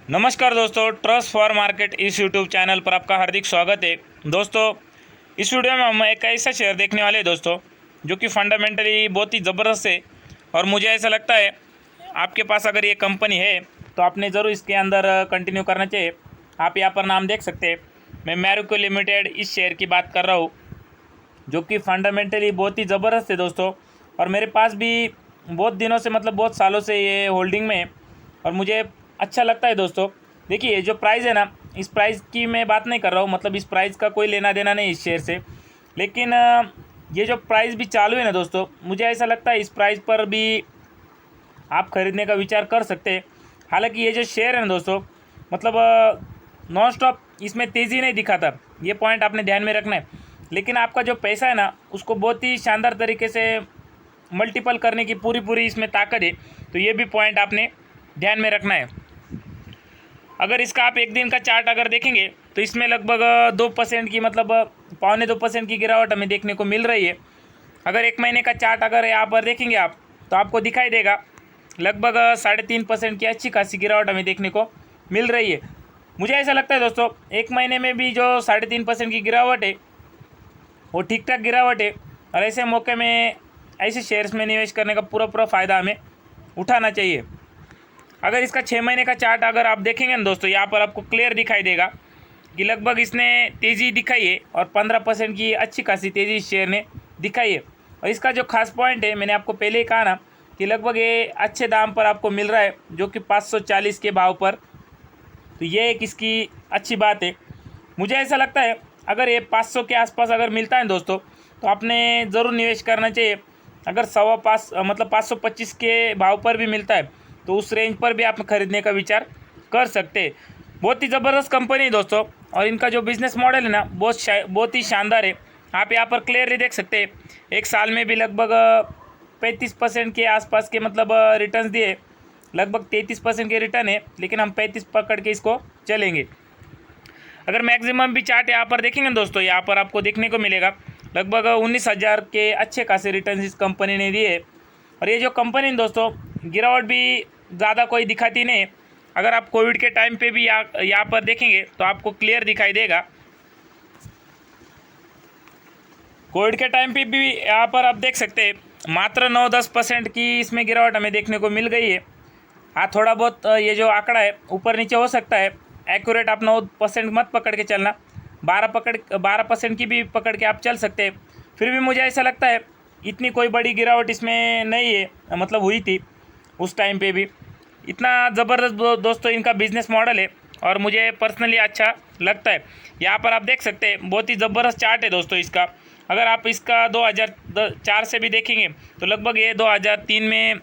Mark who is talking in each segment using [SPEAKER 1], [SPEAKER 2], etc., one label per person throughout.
[SPEAKER 1] नमस्कार दोस्तों, trust for market इस यूट्यूब चैनल पर आपका हार्दिक स्वागत है। दोस्तों, इस वीडियो में हम एक ऐसा शेयर देखने वाले हैं दोस्तों, जो कि फंडामेंटली बहुत ही ज़बरदस्त है। और मुझे ऐसा लगता है आपके पास अगर ये कंपनी है तो आपने ज़रूर इसके अंदर कंटिन्यू करना चाहिए। आप यहाँ पर नाम देख सकते हैं, मैं मैरिको लिमिटेड इस शेयर की बात कर रहा हूँ, जो कि फंडामेंटली बहुत ही ज़बरदस्त है दोस्तों। और मेरे पास भी बहुत दिनों से बहुत सालों से ये होल्डिंग में है और मुझे अच्छा लगता है दोस्तों। देखिए, जो प्राइस है ना, इस प्राइस की मैं बात नहीं कर रहा हूँ, इस प्राइस का कोई लेना देना नहीं इस शेयर से। लेकिन ये जो प्राइस भी चालू है ना दोस्तों, मुझे ऐसा लगता है इस प्राइस पर भी आप खरीदने का विचार कर सकते हैं। हालांकि ये जो शेयर है ना दोस्तों, नॉन स्टॉप इसमें तेज़ी नहीं दिखाता, ये पॉइंट आपने ध्यान में रखना है। लेकिन आपका जो पैसा है ना, उसको बहुत ही शानदार तरीके से मल्टीपल करने की पूरी इसमें ताकत है। तो ये भी पॉइंट आपने ध्यान में रखना है। अगर इसका आप एक दिन का चार्ट अगर देखेंगे तो इसमें लगभग 2% की पौने 2% की गिरावट हमें देखने को मिल रही है। अगर एक महीने का चार्ट अगर यहाँ पर देखेंगे आप, तो आपको दिखाई देगा लगभग 3.5% की अच्छी खासी गिरावट हमें देखने को मिल रही है। मुझे ऐसा लगता है दोस्तों, एक महीने में भी जो 3.5% की गिरावट है वो ठीक ठाक गिरावट है। और ऐसे मौके में ऐसे शेयर्स में निवेश करने का पूरा फ़ायदा हमें उठाना चाहिए। अगर इसका 6 महीने का चार्ट अगर आप देखेंगे ना दोस्तों, यहाँ पर आपको क्लियर दिखाई देगा कि लगभग इसने तेज़ी दिखाई है और 15% की अच्छी खासी तेज़ी इस शेयर ने दिखाई है। और इसका जो खास पॉइंट है, मैंने आपको पहले ही कहा ना कि लगभग ये अच्छे दाम पर आपको मिल रहा है, जो कि 540 के भाव पर। तो ये एक इसकी अच्छी बात है। मुझे ऐसा लगता है अगर ये 500 के आसपास अगर मिलता है दोस्तों, तो आपने ज़रूर निवेश करना चाहिए। अगर 525 के भाव पर भी मिलता है तो उस रेंज पर भी आप खरीदने का विचार कर सकते हैं। बहुत ही ज़बरदस्त कंपनी है दोस्तों, और इनका जो बिज़नेस मॉडल है ना, बहुत ही शानदार है। आप यहाँ पर क्लियरली देख सकते हैं, एक साल में भी लगभग 35% के आसपास के रिटर्न्स दिए। लगभग 33% के रिटर्न है, लेकिन हम 35 पकड़ के इसको चलेंगे। अगर मैक्सिमम भी चार्ट यहाँ पर देखेंगे दोस्तों, यहाँ पर आपको देखने को मिलेगा लगभग 19,000 के अच्छे खासे रिटर्न इस कंपनी ने दिए। और ये जो कंपनी दोस्तों, गिरावट भी ज़्यादा कोई दिखाती नहीं। अगर आप कोविड के टाइम पे भी यहाँ पर देखेंगे तो आपको क्लियर दिखाई देगा। कोविड के टाइम पे भी यहाँ पर आप देख सकते हैं मात्र 9-10% की इसमें गिरावट हमें देखने को मिल गई है। हाँ, थोड़ा बहुत ये जो आंकड़ा है ऊपर नीचे हो सकता है, एक्यूरेट आप 9% मत पकड़ के चलना, 12% की भी पकड़ के आप चल सकते हैं। फिर भी मुझे ऐसा लगता है इतनी कोई बड़ी गिरावट इसमें नहीं है, हुई थी उस टाइम पे भी। इतना ज़बरदस्त दोस्तों इनका बिज़नेस मॉडल है और मुझे पर्सनली अच्छा लगता है। यहाँ पर आप देख सकते हैं बहुत ही ज़बरदस्त चार्ट है दोस्तों इसका। अगर आप इसका 2004 से भी देखेंगे तो लगभग ये 2003 में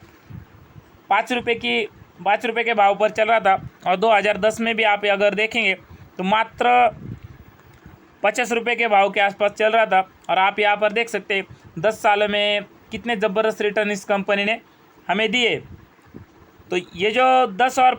[SPEAKER 1] 5 रुपये के भाव पर चल रहा था। और 2010 में भी आप अगर देखेंगे तो मात्र 50 रुपये के भाव के आसपास चल रहा था। और आप यहाँ पर देख सकते हैं 10 सालों में कितने ज़बरदस्त रिटर्न इस कंपनी ने हमें दिए। तो ये जो 10 और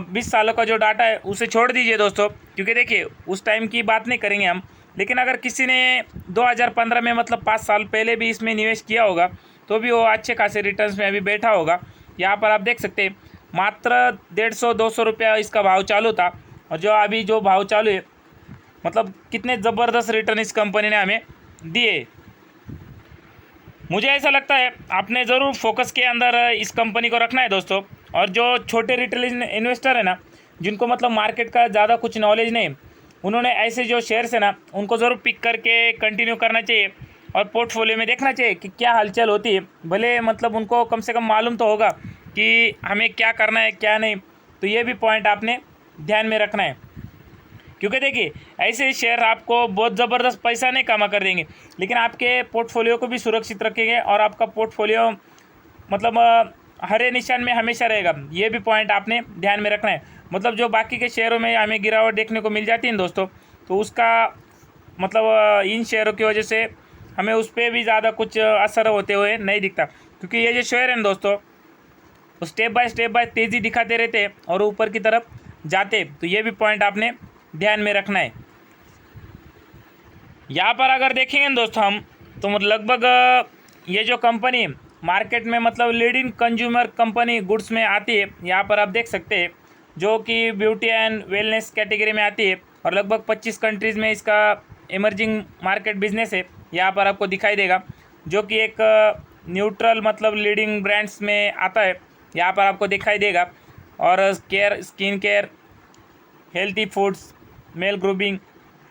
[SPEAKER 1] 20 सालों का जो डाटा है उसे छोड़ दीजिए दोस्तों, क्योंकि देखिए उस टाइम की बात नहीं करेंगे हम। लेकिन अगर किसी ने 2015 में 5 साल पहले भी इसमें निवेश किया होगा तो भी वो अच्छे खासे रिटर्न्स में अभी बैठा होगा। यहाँ पर आप देख सकते हैं मात्र 150-200 रुपया इसका भाव चालू था, और जो अभी जो भाव चालू है कितने ज़बरदस्त रिटर्न इस कंपनी ने हमें दिए। मुझे ऐसा लगता है आपने ज़रूर फोकस के अंदर इस कंपनी को रखना है दोस्तों। और जो छोटे रिटेल इन्वेस्टर है ना, जिनको मार्केट का ज़्यादा कुछ नॉलेज नहीं, उन्होंने ऐसे जो शेयर्स है ना उनको ज़रूर पिक करके कंटिन्यू करना चाहिए और पोर्टफोलियो में देखना चाहिए कि क्या हलचल होती है। भले उनको कम से कम मालूम तो होगा कि हमें क्या करना है क्या नहीं। तो ये भी पॉइंट आपने ध्यान में रखना है, क्योंकि देखिए ऐसे शेयर आपको बहुत ज़बरदस्त पैसा नहीं कमा कर देंगे, लेकिन आपके पोर्टफोलियो को भी सुरक्षित रखेंगे और आपका पोर्टफोलियो हरे निशान में हमेशा रहेगा। ये भी पॉइंट आपने ध्यान में रखना है। जो बाकी के शेयरों में हमें गिरावट देखने को मिल जाती है दोस्तों, तो उसका इन शेयरों की वजह से हमें उस पर भी ज़्यादा कुछ असर होते हुए नहीं दिखता, क्योंकि ये जो शेयर हैं दोस्तों वो स्टेप बाय तेज़ी दिखाते रहते हैं और ऊपर की तरफ जाते। तो ये भी पॉइंट आपने ध्यान में रखना है। यहाँ पर अगर देखेंगे दोस्तों हम, तो लगभग ये जो कंपनी मार्केट में लीडिंग कंज्यूमर कंपनी गुड्स में आती है। यहाँ पर आप देख सकते हैं जो कि ब्यूटी एंड वेलनेस कैटेगरी में आती है और लगभग 25 कंट्रीज़ में इसका इमर्जिंग मार्केट बिजनेस है। यहाँ पर आपको दिखाई देगा, जो कि एक न्यूट्रल मतलब लीडिंग ब्रांड्स में आता है। यहाँ पर आपको दिखाई देगा। और care, skin care, healthy foods, male grooming,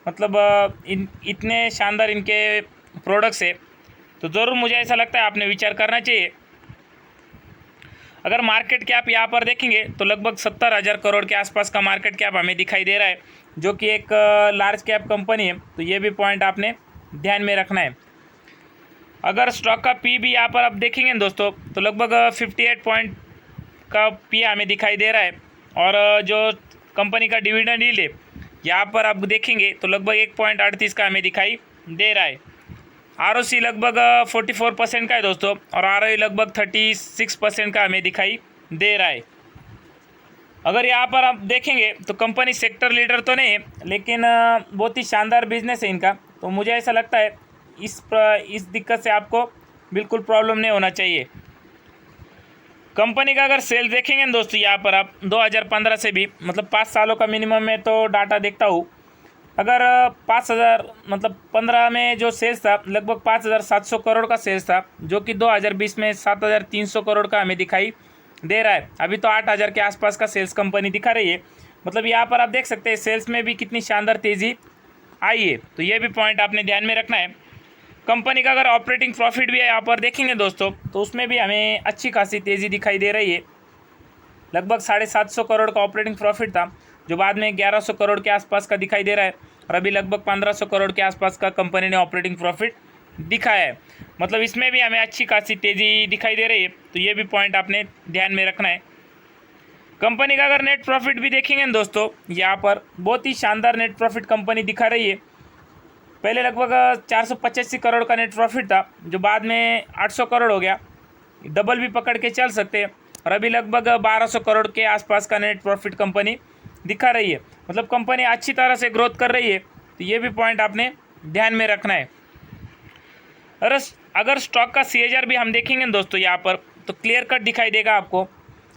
[SPEAKER 1] मतलब इतने शानदार इनके प्रोडक्ट्स है। तो ज़रूर मुझे ऐसा लगता है आपने विचार करना चाहिए। अगर मार्केट कैप यहाँ पर देखेंगे तो लगभग 70,000 करोड़ के आसपास का मार्केट कैप हमें दिखाई दे रहा है, जो कि एक लार्ज कैप कंपनी है। तो ये भी पॉइंट आपने ध्यान में रखना है। अगर स्टॉक का पी भी यहाँ पर आप देखेंगे दोस्तों तो लगभग 58 पॉइंट का पी हमें दिखाई दे रहा है। और जो कंपनी का डिविडेंड यील्ड है यहाँ पर आप देखेंगे तो लगभग 1.38 का हमें दिखाई दे रहा है। आरओसी लगभग 44% का है दोस्तों, और आरओई लगभग 36% का हमें दिखाई दे रहा है। अगर यहाँ पर आप देखेंगे तो कंपनी सेक्टर लीडर तो नहीं है, लेकिन बहुत ही शानदार बिजनेस है इनका। तो मुझे ऐसा लगता है इस दिक्कत से आपको बिल्कुल प्रॉब्लम नहीं होना चाहिए। कंपनी का अगर सेल्स देखेंगे ना दोस्तों, यहाँ पर आप 2015 से भी मतलब 5 सालों का मिनिमम में तो डाटा देखता हूँ। अगर 5,000 मतलब 15 में जो सेल्स था लगभग 5,700 करोड़ का सेल्स था, जो कि 2020 में 7,300 करोड़ का हमें दिखाई दे रहा है। अभी तो 8,000 के आसपास का सेल्स कंपनी दिखा रही है। मतलब यहाँ पर आप देख सकते हैं सेल्स में भी कितनी शानदार तेज़ी आई है। तो ये भी पॉइंट आपने ध्यान में रखना है। कंपनी का अगर ऑपरेटिंग प्रॉफिट भी यहाँ पर देखेंगे दोस्तों तो उसमें भी हमें अच्छी खासी तेज़ी दिखाई दे रही है। लगभग 750 करोड़ का ऑपरेटिंग प्रॉफिट था, जो बाद में 1100 करोड़ के आसपास का दिखाई दे रहा है। और अभी लगभग 1500 करोड़ के आसपास का कंपनी ने ऑपरेटिंग प्रॉफिट दिखाया है। मतलब इसमें भी हमें अच्छी खासी तेज़ी दिखाई दे रही है। तो ये भी पॉइंट आपने ध्यान में रखना है। कंपनी का अगर नेट प्रॉफिट भी देखेंगे दोस्तों, यहाँ पर बहुत ही शानदार नेट प्रॉफिट कंपनी दिखा रही है। पहले लगभग 485 करोड़ का नेट प्रॉफिट था, जो बाद में 800 करोड़ हो गया। डबल भी पकड़ के चल सकते हैं। और अभी लगभग 1200 करोड़ के आसपास का नेट प्रॉफिट कंपनी दिखा रही है। मतलब कंपनी अच्छी तरह से ग्रोथ कर रही है। तो ये भी पॉइंट आपने ध्यान में रखना है। अगर स्टॉक का CAGR भी हम देखेंगे दोस्तों यहाँ पर, तो क्लियर कट दिखाई देगा आपको।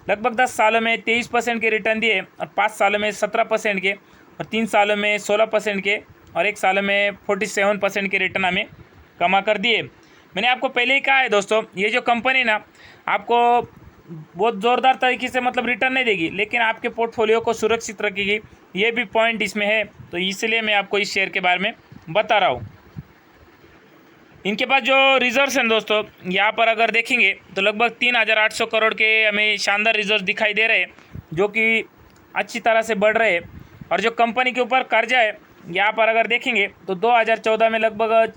[SPEAKER 1] लगभग 10 सालों में 23% के रिटर्न दिए, और 5 सालों में 17% के, और 3 सालों में 16% के, और 1 साल में 47% के रिटर्न हमें कमा कर दिए। मैंने आपको पहले ही कहा है दोस्तों, ये जो कंपनी ना आपको बहुत ज़ोरदार तरीके से मतलब रिटर्न नहीं देगी, लेकिन आपके पोर्टफोलियो को सुरक्षित रखेगी। ये भी पॉइंट इसमें है। तो इसलिए मैं आपको इस शेयर के बारे में बता रहा हूँ। इनके पास जो रिजर्व्स हैं दोस्तों, यहाँ पर अगर देखेंगे तो लगभग 3,800 करोड़ के हमें शानदार रिजर्व दिखाई दे रहे हैं, जो कि अच्छी तरह से बढ़ रहे हैं। और जो कंपनी के ऊपर कर्जा है, यहाँ पर अगर देखेंगे तो 2014 में लगभग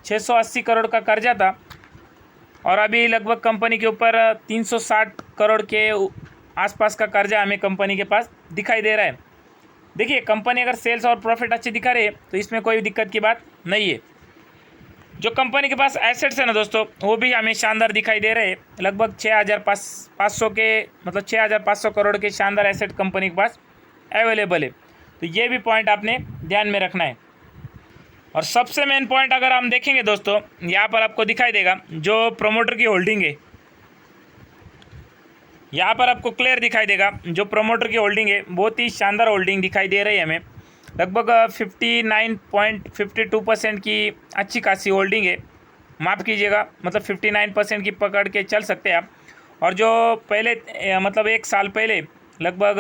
[SPEAKER 1] 680 करोड़ का कर्जा था, और अभी लगभग कंपनी के ऊपर 360 करोड़ के आसपास का कर्जा हमें कंपनी के पास दिखाई दे रहा है। देखिए, कंपनी अगर सेल्स और प्रॉफिट अच्छी दिखा रही है तो इसमें कोई दिक्कत की बात नहीं है। जो कंपनी के पास एसेट्स है ना दोस्तों, वो भी हमें शानदार दिखाई दे रहे हैं। लगभग 6,500 के मतलब 6,500 करोड़ के शानदार एसेट कंपनी के पास अवेलेबल है। तो ये भी पॉइंट आपने ध्यान में रखना है। और सबसे मेन पॉइंट अगर हम देखेंगे दोस्तों, यहाँ पर आपको दिखाई देगा जो प्रमोटर की होल्डिंग है। यहाँ पर आपको क्लियर दिखाई देगा जो प्रमोटर की होल्डिंग है, बहुत ही शानदार होल्डिंग दिखाई दे रही है हमें। लगभग 59.52% की अच्छी खासी होल्डिंग है। माफ़ कीजिएगा, मतलब 59% की पकड़ के चल सकते हैं आप। और जो पहले मतलब 1 साल पहले लगभग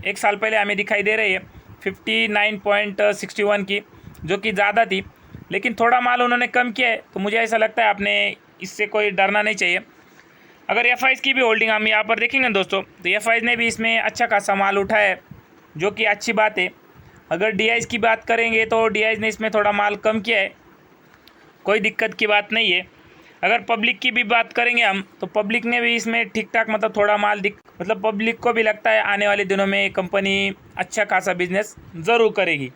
[SPEAKER 1] 1 साल पहले हमें दिखाई दे रही है 59.61 की, जो कि ज़्यादा थी, लेकिन थोड़ा माल उन्होंने कम किया है। तो मुझे ऐसा लगता है आपने इससे कोई डरना नहीं चाहिए। अगर FIs की भी होल्डिंग हम यहाँ पर देखेंगे दोस्तों, तो FIs ने भी इसमें अच्छा खासा माल उठाया है, जो कि अच्छी बात है। अगर DIs की बात करेंगे तो DIs ने इसमें थोड़ा माल कम किया है, कोई दिक्कत की बात नहीं है। अगर पब्लिक की भी बात करेंगे हम, तो पब्लिक ने भी इसमें ठीक ठाक मतलब थोड़ा माल मतलब पब्लिक को भी लगता है आने वाले दिनों में कंपनी अच्छा खासा बिजनेस ज़रूर करेगी।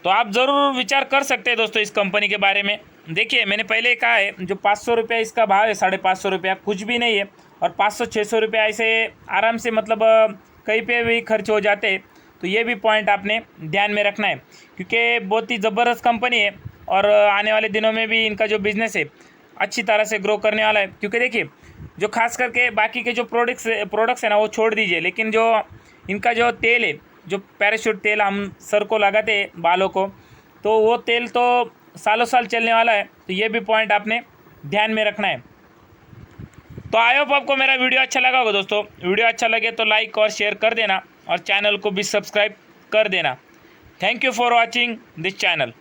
[SPEAKER 1] तो आप ज़रूर विचार कर सकते हैं दोस्तों इस कंपनी के बारे में। देखिए, मैंने पहले कहा है जो 500 रुपये इसका भाव है, 550 रुपया कुछ भी नहीं है। और 500-600 रुपये ऐसे आराम से मतलब कहीं पे भी खर्च हो जाते हैं। तो ये भी पॉइंट आपने ध्यान में रखना है, क्योंकि बहुत ही ज़बरदस्त कंपनी है। और आने वाले दिनों में भी इनका जो बिज़नेस है अच्छी तरह से ग्रो करने वाला है। क्योंकि देखिए, जो खास करके बाकी के जो प्रोडक्ट्स है ना वो छोड़ दीजिए, लेकिन जो इनका जो तेल है, जो पैराशूट तेल हम सर को लगाते हैं बालों को, तो वो तेल तो सालों साल चलने वाला है। तो ये भी पॉइंट आपने ध्यान में रखना है। तो आई होप आपको मेरा वीडियो अच्छा लगा होगा दोस्तों। वीडियो अच्छा लगे तो लाइक और शेयर कर देना और चैनल को भी सब्सक्राइब कर देना। Thank you for watching this channel.